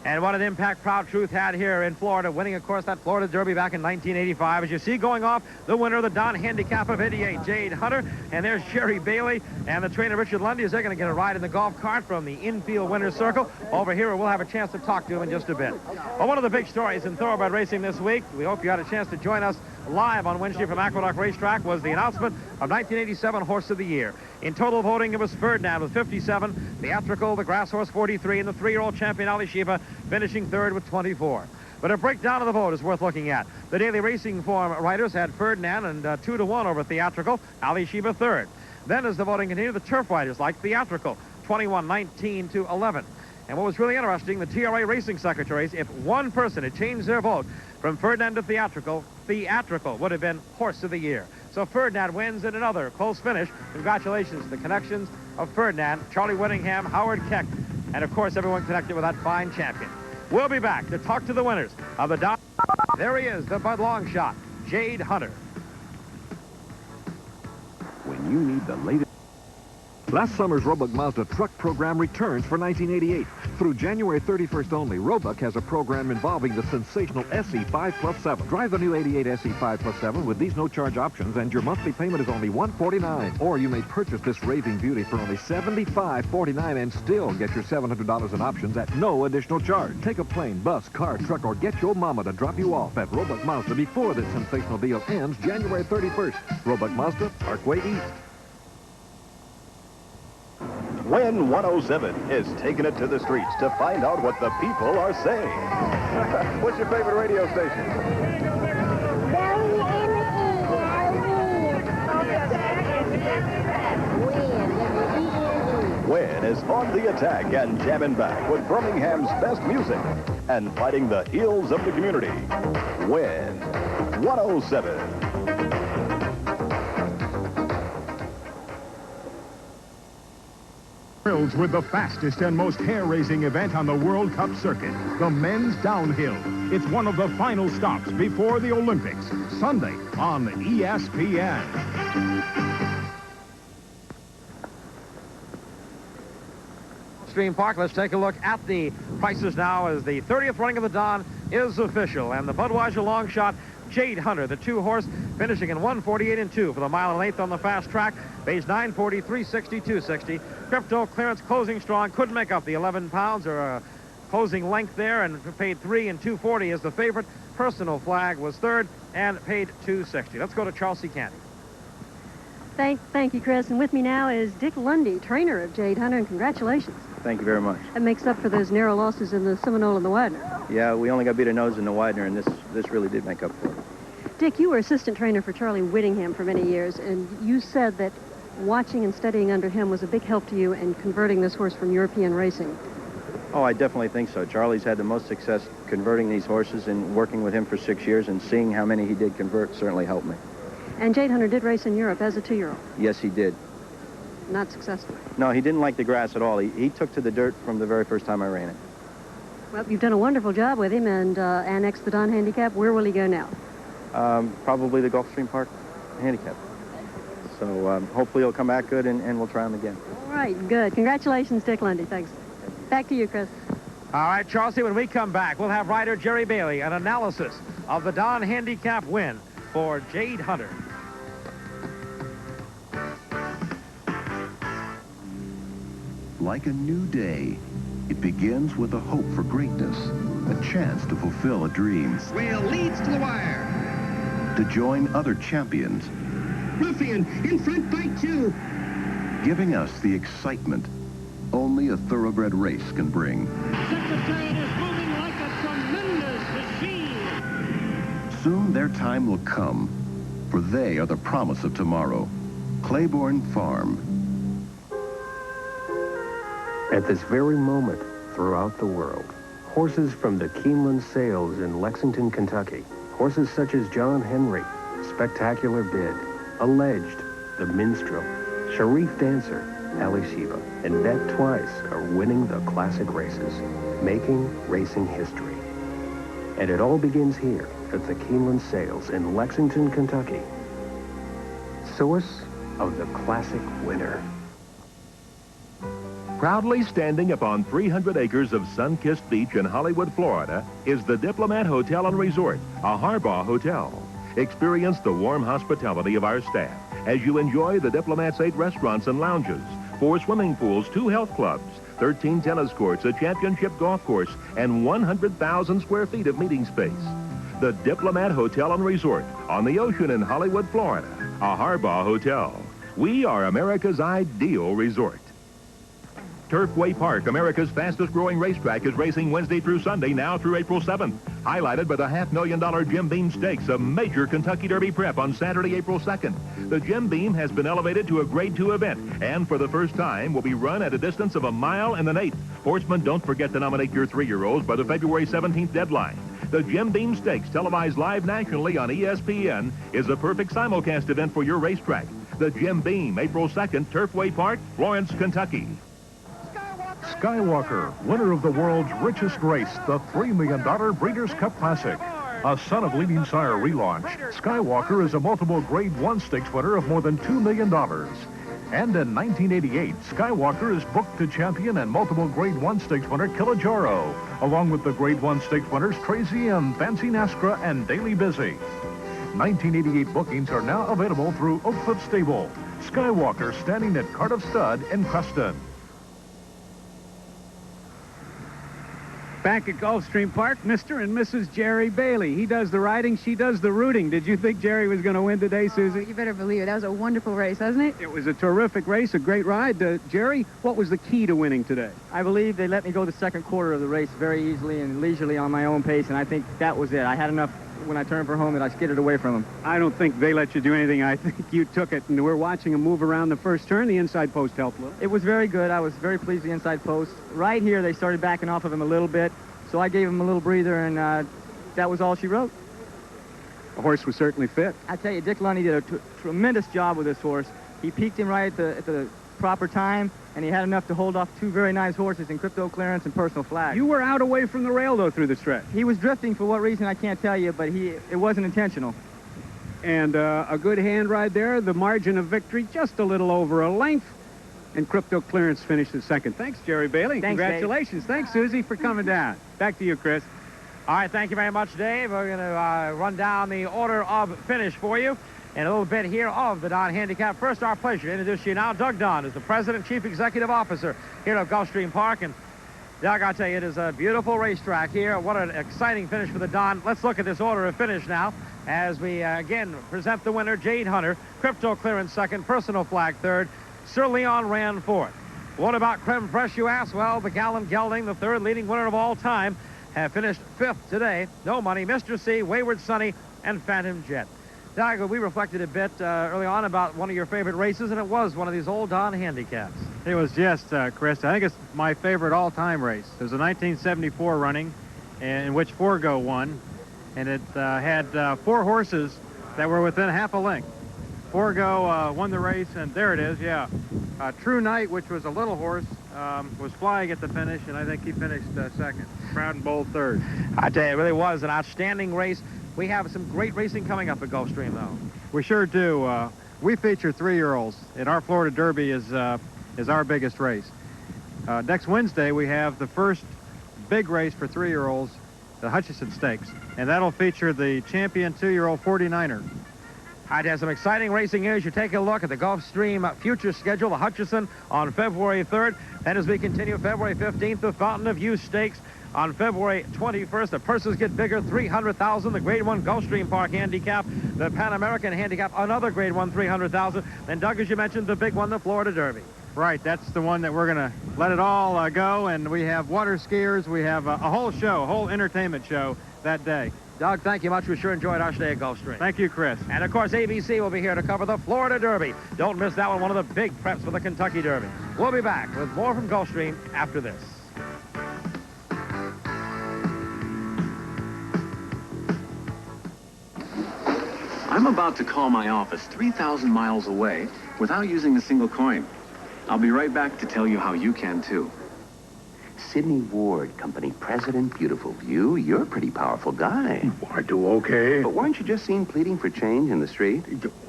And what an impact Proud Truth had here in Florida, winning, of course, that Florida Derby back in 1985. As you see going off, the winner of the Dawn Handicap of 88, Jade Hunter. And there's Jerry Bailey and the trainer Richard Lundy as they're going to get a ride in the golf cart from the infield winner's circle. Over here, we'll have a chance to talk to him in just a bit. Well, one of the big stories in thoroughbred racing this week, we hope you had a chance to join us live on Wednesday from Aqueduct Racetrack, was the announcement of 1987 Horse of the Year. In total voting, it was Ferdinand with 57, Theatrical, the Grass Horse 43, and the 3-year-old champion Ali Sheba finishing third with 24. But a breakdown of the vote is worth looking at. The Daily Racing Form writers had Ferdinand and 2-1 over Theatrical, Ali Sheba third. Then as the voting continued, the turf writers liked Theatrical, 21-19 to 11. And what was really interesting, the TRA racing secretaries, if one person had changed their vote from Ferdinand to Theatrical, Theatrical would have been Horse of the Year. So Ferdinand wins in another close finish. Congratulations to the connections of Ferdinand, Charlie Whittingham, Howard Keck, and of course everyone connected with that fine champion. We'll be back to talk to the winners of the Donn. There he is, the Bud Longshot, Jade Hunter. When you need the latest. Last summer's Roebuck Mazda truck program returns for 1988. Through January 31st only, Roebuck has a program involving the sensational SE5+7. Drive the new 88 SE5+7 with these no-charge options, and your monthly payment is only $149. Or you may purchase this raving beauty for only $75.49 and still get your $700 in options at no additional charge. Take a plane, bus, car, truck, or get your mama to drop you off at Roebuck Mazda before this sensational deal ends January 31st. Roebuck Mazda, Parkway East. Win 107 is taking it to the streets to find out what the people are saying. What's your favorite radio station? Win is on the attack and jamming back with Birmingham's best music and fighting the heels of the community. Win 107. With the fastest and most hair-raising event on the World Cup circuit, the men's downhill. It's one of the final stops before the Olympics, Sunday on ESPN. Gulfstream Park, let's take a look at the prices now as the 30th running of the Donn is official, and the Budweiser Longshot Jade Hunter, the 2-horse, finishing in 1:48.2 for the mile and eighth on the fast track. Pays 9:40, 3:60, 2:60. Crypto Clearance closing strong, couldn't make up the 11 pounds or a closing length there, and paid 3 and 2:40 as the favorite. Personal Flag was third and paid 2:60. Let's go to Charles C. Candy. Thank you, Chris. And with me now is Dick Lundy, trainer of Jade Hunter, and congratulations. Thank you very much. That makes up for those narrow losses in the Seminole and the Widener. Yeah, we only got beat a nose in the Widener, and this really did make up for it. Dick, you were assistant trainer for Charlie Whittingham for many years, and you said that watching and studying under him was a big help to you in converting this horse from European racing. Oh, I definitely think so. Charlie's had the most success converting these horses, and working with him for 6 years and seeing how many he did convert certainly helped me. And Jade Hunter did race in Europe as a 2-year-old. Yes, he did. Not successful. No, he didn't like the grass at all. He took to the dirt from the very first time I ran it. Well, you've done a wonderful job with him and annexed the Dawn Handicap. Where will he go now? Probably the Gulfstream Park Handicap. So hopefully he'll come back good, and we'll try him again. All right, good. Congratulations, Dick Lundy. Thanks. Back to you, Chris. All right, Chelsea, when we come back, we'll have rider Jerry Bailey, an analysis of the Dawn Handicap win for Jade Hunter. Like a new day, it begins with a hope for greatness, a chance to fulfill a dream. Whale leads to the wire. To join other champions. Ruffian, in front by 2. Giving us the excitement only a thoroughbred race can bring. Secretariat is moving like a tremendous machine. Soon their time will come, for they are the promise of tomorrow. Claiborne Farm. At this very moment, throughout the world, horses from the Keeneland sales in Lexington, Kentucky, horses such as John Henry, Spectacular Bid, Alleged, The Minstrel, Sharif Dancer, Ali Sheba, and Bet Twice are winning the classic races, making racing history. And it all begins here at the Keeneland sales in Lexington, Kentucky. Source, of the classic winner. Proudly standing upon 300 acres of sun-kissed beach in Hollywood, Florida, is the Diplomat Hotel and Resort, a Harbaugh hotel. Experience the warm hospitality of our staff as you enjoy the Diplomat's 8 restaurants and lounges, 4 swimming pools, 2 health clubs, 13 tennis courts, a championship golf course, and 100,000 square feet of meeting space. The Diplomat Hotel and Resort on the ocean in Hollywood, Florida, a Harbaugh hotel. We are America's ideal resort. Turfway Park, America's fastest-growing racetrack, is racing Wednesday through Sunday, now through April 7th. Highlighted by the $500,000 Jim Beam Stakes, a major Kentucky Derby prep on Saturday, April 2nd. The Jim Beam has been elevated to a Grade 2 event, and for the first time will be run at a distance of 1 mile and 1/8. Horsemen, don't forget to nominate your 3-year-olds by the February 17th deadline. The Jim Beam Stakes, televised live nationally on ESPN, is a perfect simulcast event for your racetrack. The Jim Beam, April 2nd, Turfway Park, Florence, Kentucky. Skywalker, winner of the world's richest race, the $3 million Breeders' Cup Classic. A Son of Leading Sire relaunch, Skywalker is a multiple Grade 1 stakes winner of more than $2 million. And in 1988, Skywalker is booked to champion and multiple Grade 1 stakes winner Kilimanjaro, along with the Grade 1 stakes winners Tracy M, Fancy Nascra, and Daily Busy. 1988 bookings are now available through Oakfoot Stable. Skywalker standing at Cardiff Stud in Creston. Back at Gulfstream Park, Mr. and Mrs. Jerry Bailey. He does the riding, she does the rooting. Did you think Jerry was going to win today, Susie? You better believe it. That was a wonderful race, wasn't it? It was a terrific race, a great ride. Jerry, what was the key to winning today? I believe they let me go the second quarter of the race very easily and leisurely on my own pace, and I think that was it. I had enough when I turned for home that I skidded away from them. I don't think they let you do anything. I think you took it, and we're watching him move around the first turn. The inside post helped a little. It was very good. I was very pleased with the inside post. Right here, they started backing off of him a little bit. So I gave him a little breather, and that was all she wrote. The horse was certainly fit. I tell you, Dick Lundy did a tremendous job with this horse. He peaked him right at the proper time, and he had enough to hold off 2 very nice horses in Crypto Clearance and Personal Flag. You were out away from the rail, though, through the stretch. He was drifting for what reason, I can't tell you, but it wasn't intentional. And a good hand ride there. The margin of victory just a little over a length. And Crypto Clearance finished in second. Thanks, Jerry Bailey. Thanks, congratulations. Dave. Thanks, Susie, for coming down. Back to you, Chris. All right, thank you very much, Dave. We're going to run down the order of finish for you in a little bit here of the Dawn Handicap. First, our pleasure to introduce you now, Doug Donn, who's the President Chief Executive Officer here at Gulfstream Park. And, Doug, I'll tell you, it is a beautiful racetrack here. What an exciting finish for the Dawn. Let's look at this order of finish now as we, again, present the winner, Jade Hunter, Crypto Clearance second, Personal Flag third, Sir Leon ran fourth. What about Creme Fraiche, you ask? Well, the Gallant Gelding, the 3rd leading winner of all time, have finished 5th today. No Money, Mr. C, Wayward Sonny, and Phantom Jet. Doug, we reflected a bit early on about one of your favorite races, and it was one of these old Dawn handicaps. It was just, Chris, I think it's my favorite all-time race. It was a 1974 running in which Forgo won, and it had 4 horses that were within half a length. Forgo won the race, and there it is, yeah. True Knight, which was a little horse, was flying at the finish, and I think he finished second. Proud and Bold third. I tell you, it really was an outstanding race. We have some great racing coming up at Gulfstream, though. We sure do. We feature 3-year-olds, and our Florida Derby is our biggest race. Next Wednesday, we have the first big race for 3-year-olds, the Hutchinson Stakes, and that'll feature the champion 2-year-old 49er. I'd have some exciting racing here as you take a look at the Gulfstream future schedule. The Hutchinson on February 3rd. Then as we continue, February 15th, the Fountain of Youth Stakes. On February 21st, the purses get bigger, $300,000. The Grade 1 Gulfstream Park Handicap. The Pan American Handicap, another Grade 1, $300,000. Then, Doug, as you mentioned, the big one, the Florida Derby. Right, that's the one that we're going to let it all go. And we have water skiers. We have a whole show, a whole entertainment show that day. Doug, thank you much. We sure enjoyed our stay at Gulfstream. Thank you, Chris. And, of course, ABC will be here to cover the Florida Derby. Don't miss that one of the big preps for the Kentucky Derby. We'll be back with more from Gulfstream after this. I'm about to call my office 3,000 miles away without using a single coin. I'll be right back to tell you how you can, too. Sidney Ward, company president, beautiful view. You're a pretty powerful guy. I do okay. But weren't you just seen pleading for change in the street?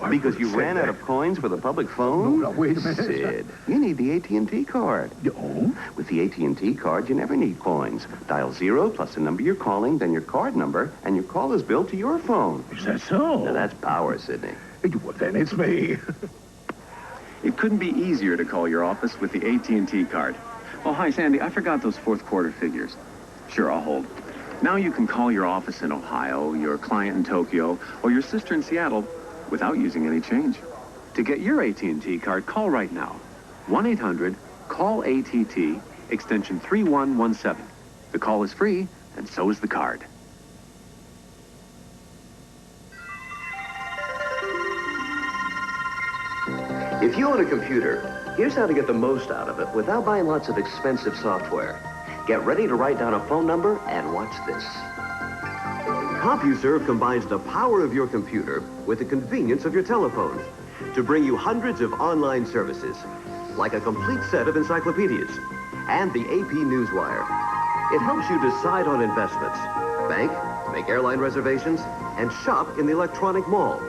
Because you ran out of coins for the public phone? No, wait a minute. Sid, you need the AT&T card. Oh? With the AT&T card, you never need coins. Dial 0 plus the number you're calling, then your card number, and your call is billed to your phone. Is that so? Now, that's power, Sidney. Well, then it's me. It couldn't be easier to call your office with the AT&T card. Oh, hi, Sandy. I forgot those fourth quarter figures. Sure, I'll hold. Now you can call your office in Ohio, your client in Tokyo, or your sister in Seattle without using any change. To get your AT&T card, call right now. 1-800-CALL-ATT, extension 3117. The call is free, and so is the card. If you own a computer, here's how to get the most out of it without buying lots of expensive software. Get ready to write down a phone number and watch this. CompuServe combines the power of your computer with the convenience of your telephone to bring you hundreds of online services, like a complete set of encyclopedias and the AP Newswire. It helps you decide on investments, bank, make airline reservations, and shop in the electronic mall.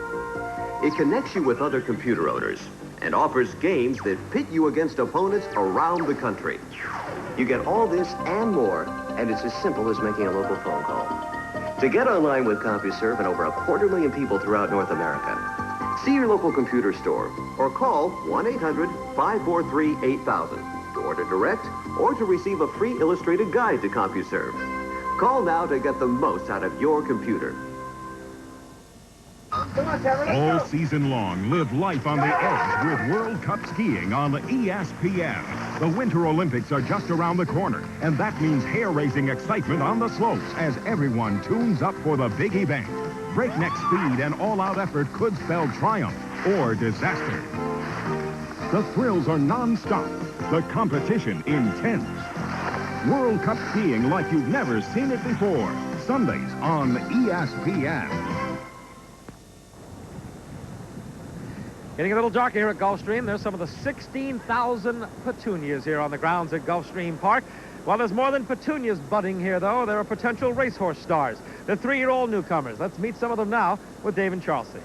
It connects you with other computer owners and offers games that pit you against opponents around the country. You get all this and more, and it's as simple as making a local phone call. To get online with CompuServe and over 250,000 people throughout North America, see your local computer store or call 1-800-543-8000 to order direct or to receive a free illustrated guide to CompuServe. Call now to get the most out of your computer. All season long, live life on the edge with World Cup skiing on ESPN. The Winter Olympics are just around the corner, and that means hair-raising excitement on the slopes as everyone tunes up for the big event. Breakneck speed and all-out effort could spell triumph or disaster. The thrills are non-stop, the competition intense. World Cup skiing like you've never seen it before. Sundays on ESPN. Getting a little jockey here at Gulfstream. There's some of the 16,000 petunias here on the grounds at Gulfstream Park. While there's more than petunias budding here, though, there are potential racehorse stars. They're 3-year-old newcomers. Let's meet some of them now with Dave and Charlesy.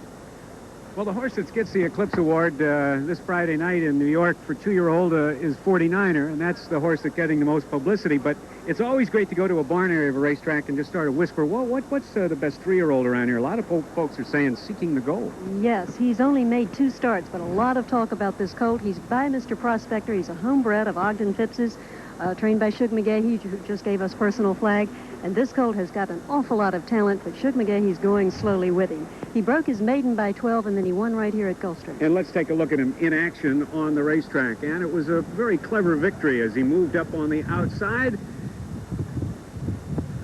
Well, the horse that gets the Eclipse Award this Friday night in New York for 2-year-old is 49er, and that's the horse that's getting the most publicity. But it's always great to go to a barn area of a racetrack and just start to whisper, well, what's the best 3-year-old around here? A lot of folks are saying Seeking the Gold. Yes, he's only made 2 starts, but a lot of talk about this colt. He's by Mr. Prospector. He's a homebred of Ogden Phipps's, trained by Shug McGahee, who just gave us Personal Flag. And this colt has got an awful lot of talent, but Shug McGahee's going slowly with him. He broke his maiden by 12, and then he won right here at Gulfstream. And let's take a look at him in action on the racetrack. And it was a very clever victory as he moved up on the outside.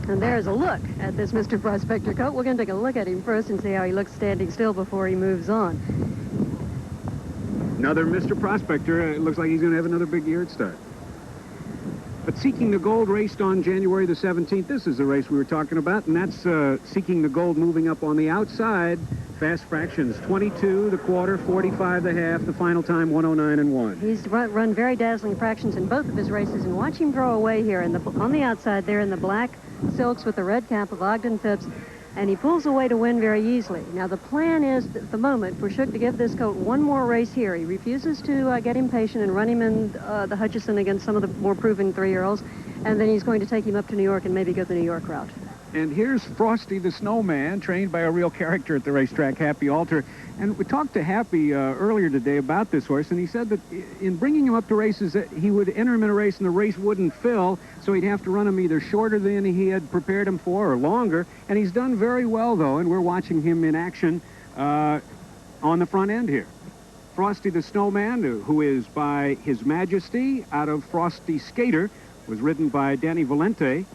And there's a look at this Mr. Prospector colt. We're going to take a look at him first and see how he looks standing still before he moves on. Another Mr. Prospector. It looks like he's going to have another big year at start. But Seeking the Gold raced on January the 17th. This is the race we were talking about, and that's Seeking the Gold moving up on the outside. Fast fractions, 22 the quarter, 45 the half, the final time 109-1. He's run very dazzling fractions in both of his races, and watch him throw away here on the outside there in the black silks with the red cap of Ogden Phipps, and he pulls away to win very easily. Now the plan is at the moment for Shug to give this colt one more race here. He refuses to get impatient and run him in the Hutchison against some of the more proven 3-year-olds, and then he's going to take him up to New York and maybe go the New York route. And here's Frosty the Snowman, trained by a real character at the racetrack, Happy Alter. And we talked to Happy earlier today about this horse, and he said that in bringing him up to races, that he would enter him in a race and the race wouldn't fill, so he'd have to run him either shorter than he had prepared him for or longer. And he's done very well, though, and we're watching him in action on the front end here. Frosty the Snowman, who is by His Majesty out of Frosty Skater, was ridden by Danny Valente.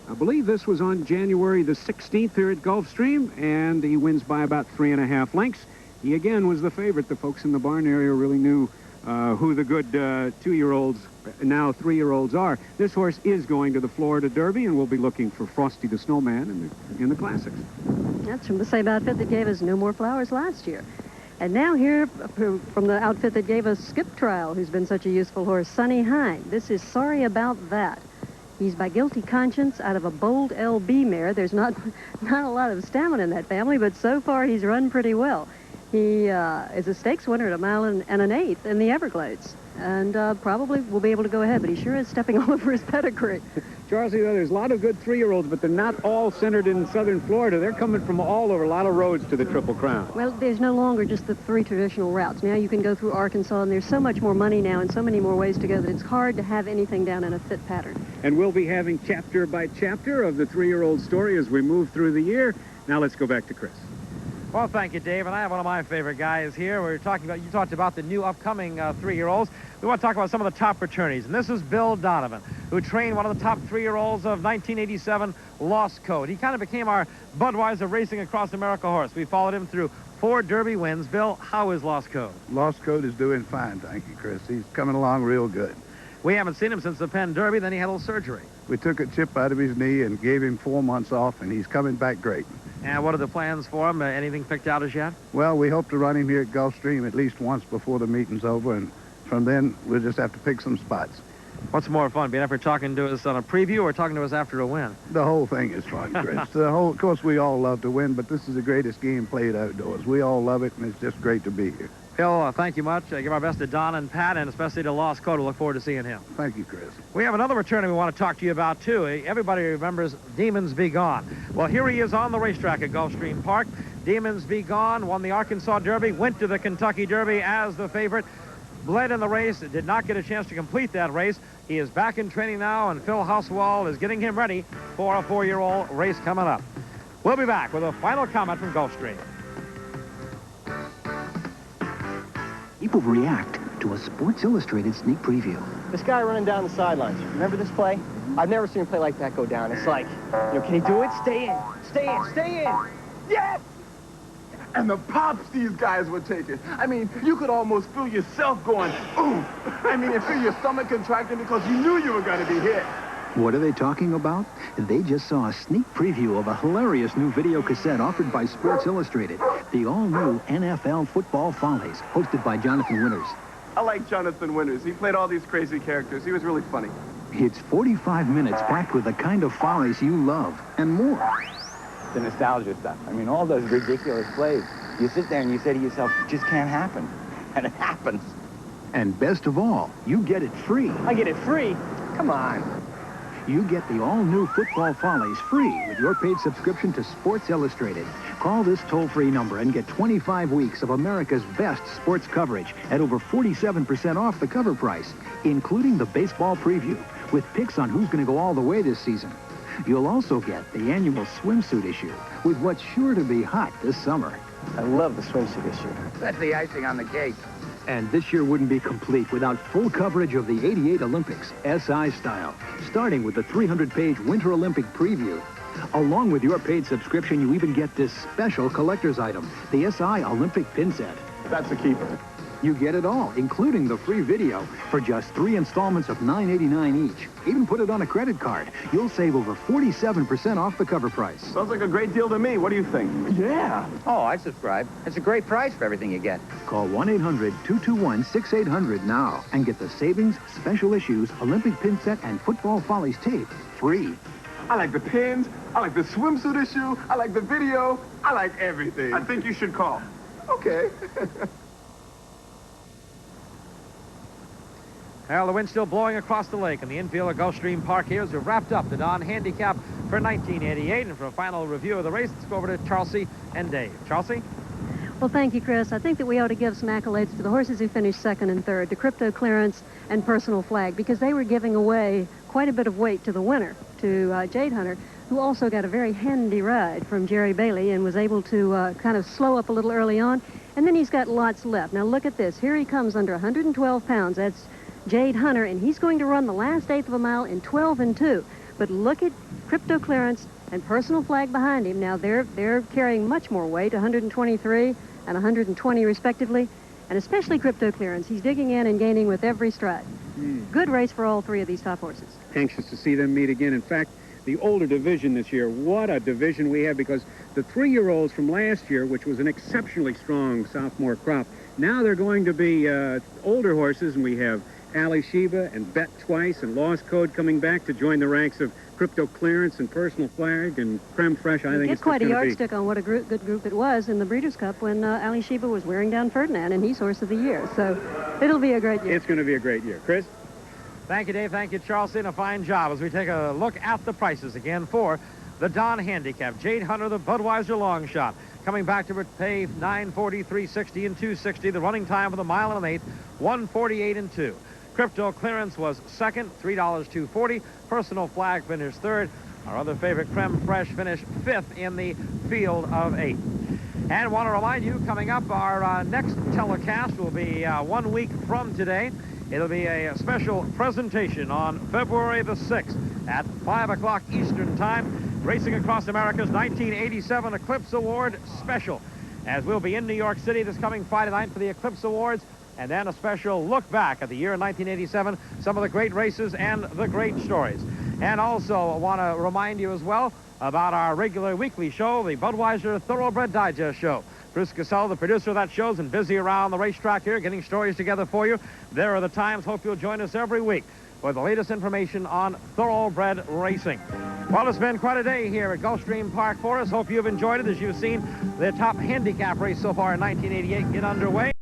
I believe this was on January the 16th here at Gulfstream, and he wins by about 3.5 lengths. He, again, was the favorite. The folks in the barn area really knew who the good 2-year-olds, now 3-year-olds are. This horse is going to the Florida Derby, and we'll be looking for Frosty the Snowman in the Classics. That's from the same outfit that gave us No More Flowers last year. And now here from the outfit that gave us Skip Trial, who's been such a useful horse, Sonny Hine. This is Sorry About That. He's by guilty conscience out of a Bold LB mare. There's not a lot of stamina in that family, but so far he's run pretty well. He is a stakes winner at 1 mile and an eighth in the Everglades, and probably will be able to go ahead, but he sure is stepping all over his pedigree. Charles, you know, there's a lot of good 3-year-olds, but they're not all centered in southern Florida. They're coming from all over, a lot of roads to the Triple Crown. Well, there's no longer just the 3 traditional routes. Now you can go through Arkansas, and there's so much more money now and so many more ways to go that it's hard to have anything down in a fit pattern. And we'll be having chapter by chapter of the 3-year-old story as we move through the year. Now let's go back to Chris. Well, thank you, Dave. And I have one of my favorite guys here. You talked about the new upcoming 3-year-olds. We want to talk about some of the top fraternities. And this is Bill Donovan, who trained one of the top 3-year-olds of 1987, Lost Code. He kind of became our Budweiser Racing Across America horse. We followed him through 4 Derby wins. Bill, how is Lost Code? Lost Code is doing fine, thank you, Chris. He's coming along real good. We haven't seen him since the Penn Derby. Then he had a little surgery. We took a chip out of his knee and gave him 4 months off, and he's coming back great. And what are the plans for him? Anything picked out as yet? Well, we hope to run him here at Gulfstream at least once before the meeting's over, and from then we'll just have to pick some spots. What's more fun, being after talking to us on a preview or talking to us after a win? The whole thing is fun, Chris. Of course, we all love to win, but this is the greatest game played outdoors. We all love it, and it's just great to be here. Bill, thank you much. Give our best to Don and Pat, and especially to Lost Code. We look forward to seeing him. Thank you, Chris. We have another returner we want to talk to you about, too. Everybody remembers Demons Be Gone. Well, here he is on the racetrack at Gulfstream Park. Demons Be Gone won the Arkansas Derby, went to the Kentucky Derby as the favorite, bled in the race, did not get a chance to complete that race. He is back in training now, and Phil Hauswald is getting him ready for a 4-year-old race coming up. We'll be back with a final comment from Gulfstream. People react to a Sports Illustrated sneak preview. This guy running down the sidelines, remember this play? I've never seen a play like that go down. It's like, can he do it? Stay in, stay in, stay in. Yes! And the pops these guys were taking. I mean, you could almost feel yourself going, ooh. I mean, and feel your stomach contracting because you knew you were going to be hit. What are they talking about? They just saw a sneak preview of a hilarious new video cassette offered by Sports Illustrated. The all-new NFL Football Follies, hosted by Jonathan Winters. I like Jonathan Winters. He played all these crazy characters. He was really funny. It's 45 minutes packed with the kind of follies you love and more. The nostalgia stuff. I mean, all those ridiculous plays. You sit there and you say to yourself, it just can't happen. And it happens. And best of all, you get it free. I get it free? Come on. You get the all-new Football Follies free with your paid subscription to Sports Illustrated. Call this toll-free number and get 25 weeks of America's best sports coverage at over 47% off the cover price, including the baseball preview, with picks on who's going to go all the way this season. You'll also get the annual swimsuit issue, with what's sure to be hot this summer. I love the swimsuit issue. That's the icing on the cake. And this year wouldn't be complete without full coverage of the '88 Olympics, SI style, starting with the 300-page Winter Olympic preview. Along with your paid subscription, you even get this special collector's item, the SI Olympic pin set. That's a keeper. You get it all, including the free video, for just 3 installments of $9.89 each. Even put it on a credit card. You'll save over 47% off the cover price. Sounds like a great deal to me. What do you think? Yeah. Oh, I subscribe. It's a great price for everything you get. Call 1-800-221-6800 now and get the savings, special issues, Olympic pin set, and Football Follies tape free. I like the pins. I like the swimsuit issue. I like the video. I like everything. I think you should call. Okay. Well, the wind's still blowing across the lake in the infield of Gulfstream Park here as we've wrapped up the Dawn Handicap for 1988. And for a final review of the race, let's go over to Chelsea and Dave. Chelsea? Well, thank you, Chris. I think that we ought to give some accolades to the horses who finished second and third, to Crypto Clearance and Personal Flag, because they were giving away quite a bit of weight to the winner, to Jade Hunter, who also got a very handy ride from Jerry Bailey and was able to kind of slow up a little early on. And then he's got lots left. Now, look at this. Here he comes under 112 pounds. That's Jade Hunter, and he's going to run the last eighth of a mile in 12 and 2. But look at Crypto Clearance and Personal Flag behind him. Now, they're carrying much more weight, 123 and 120 respectively, and especially Crypto Clearance. He's digging in and gaining with every stride. Good race for all 3 of these top horses. Anxious to see them meet again. In fact, the older division this year, what a division we have, because the 3-year-olds from last year, which was an exceptionally strong sophomore crop, now they're going to be older horses, and we have Ali Sheba and Bet Twice and Lost Code coming back to join the ranks of Crypto Clearance and Personal Flag and Creme Fraiche. I think it's quite a going to be yardstick on what a good group it was in the Breeders' Cup when Ali Sheba was wearing down Ferdinand, and he's Horse of the Year. So it'll be a great year. It's going to be a great year. Chris? Thank you, Dave. Thank you, Charleston. A fine job as we take a look at the prices again for the Dawn Handicap. Jade Hunter, the Budweiser long shot, coming back to pay $9.40, $3.60, and $2.60. The running time for the mile and an eighth, $1:48 and 2. Crypto Clearance was second, $3, $2.40. Personal Flag finished third. Our other favorite, Creme Fraiche, finished fifth in the field of 8. And want to remind you, coming up, our next telecast will be 1 week from today. It'll be a special presentation on February the 6th at 5 o'clock Eastern Time. Racing Across America's 1987 Eclipse Award special, as we'll be in New York City this coming Friday night for the Eclipse Awards, and then a special look back at the year 1987, some of the great races and the great stories. And also want to remind you as well about our regular weekly show, the Budweiser Thoroughbred Digest Show. Bruce Casella, the producer of that show, has been busy around the racetrack here getting stories together for you. There are the times. Hope you'll join us every week for the latest information on thoroughbred racing. Well, it's been quite a day here at Gulfstream Park for us. Hope you've enjoyed it as you've seen the top handicap race so far in 1988 get underway.